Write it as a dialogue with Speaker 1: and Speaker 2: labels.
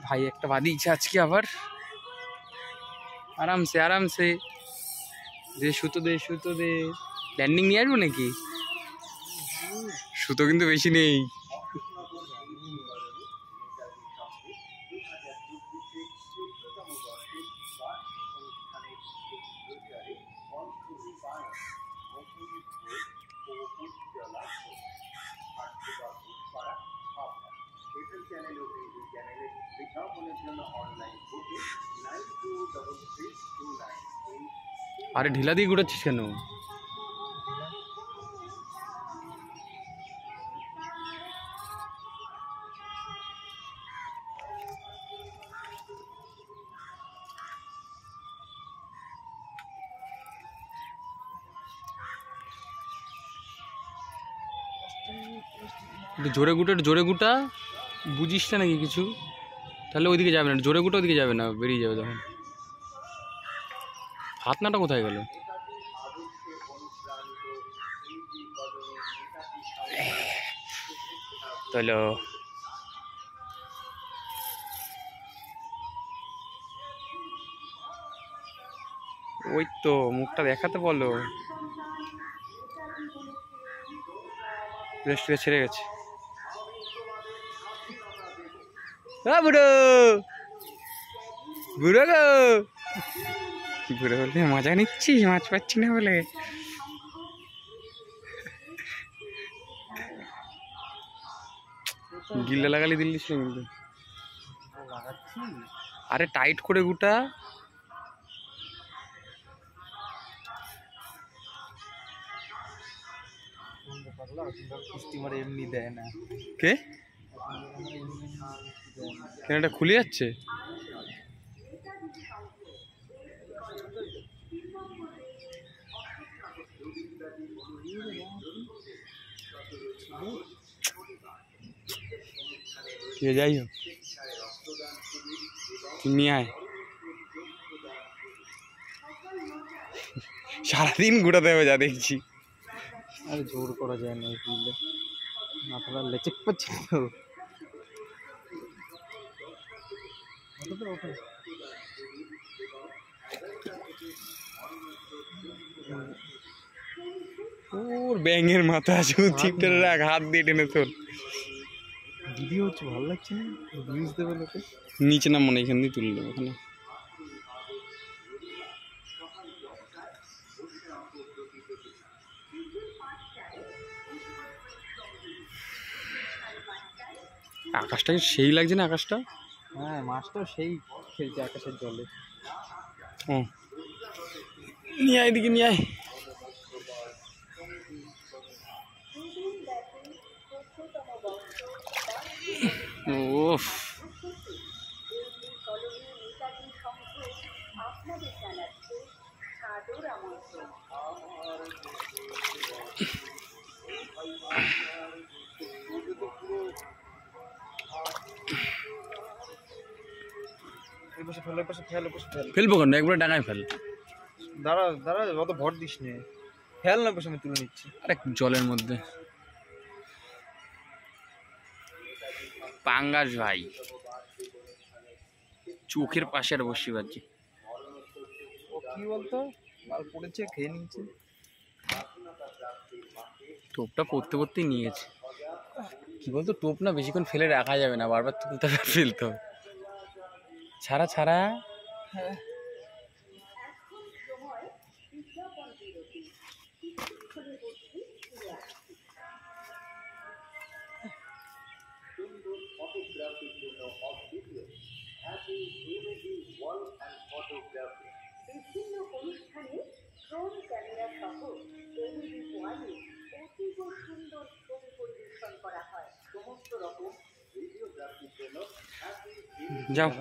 Speaker 1: ভাই একটা বাদিয়েছে আজকে আবার। আরামসে আরামসে দে, সুতো দে, সুতো দে। ল্যান্ডিং নিয়ে আসবো নাকি? সুতো কিন্তু বেশি নেই। আরে ঢিলা দিয়ে ঘুরাচ্ছিস কেন? একটু জোরে গুটা, একটু জোরে গুটা। বুঝিস না নাকি কিছু? তাহলে ওইদিকে যাবে না, জোরে গুটা ওইদিকে যাবে না, বেরিয়ে যাবে তখন। হাত নাটা কোথায় গেল? চলো ওই তো মুখটা দেখাতে বলো। রেস্টুরেন্ট ছেড়ে গেছে। বুড়ো বুড়ো গো, বুড়ো বলতে মজা নিচ্ছিস মাছ পাচ্ছি না বলে? গিল্লা লাগালি দিল্লিস না কিন্তু। আরে টাইট করে গুটা।
Speaker 2: এমনি দেয় না
Speaker 1: কে? কেন এটা খুলে যাচ্ছে? যাই হোক, নিয়ে আয়। সারাদিন ঘুরাতে হবে যা দেখছি।
Speaker 2: আরে জোর করা যায় না, বুঝলে মাথাটা লেচেক পাচ্ছে তো।
Speaker 1: ওর ব্যাঙের মাথা শুধু চিপটারে রাখ, হাত দিয়ে টেনে তোর।
Speaker 2: ভিডিও হচ্ছে, ভালো লাগছে না, ভিউজ দেবে লোকে।
Speaker 1: নিচে না মনে, এখান দিয়ে তুলে দেবো ওখানে। আকাশটা সেই লাগছে না আকাশটা?
Speaker 2: হ্যাঁ, মাছটাও সেই খেলছে আকাশের জলে।
Speaker 1: ও নিয়ে আয়, এদিকে নিয়ে আয়। ওফ, ফেলবো কেন? একবারে ডাঙায় ফেল।
Speaker 2: দাঁড়া দাঁড়া, অত ভর দিস নে, ফেল না, পেছনে তুলে নিচ্ছি।
Speaker 1: আরে জলের মধ্যে পাঙ্গাস ভাই, চোখের পাশে আর বসি বাজি।
Speaker 2: ও কি বলতো, মাল পড়েছে, খেয়ে নিচ্ছে।
Speaker 1: টোপটা পড়তে পড়তেই নিয়েছে। কি বলতো, টোপ না বেশিক্ষণ ফেলে রাখা যাবে না, বারবার তুলতে ফেলতে হবে। ছাড়া ছাড়া।
Speaker 3: বিভিন্ন অনুষ্ঠানে ড্রোন ক্যামেরা সহ এলইডি ওয়ালে অতীব সুন্দর ছবি পরিবেশন করা হয়। সমস্ত রকম ভিডিওগ্রাফির জন্য
Speaker 1: যাও।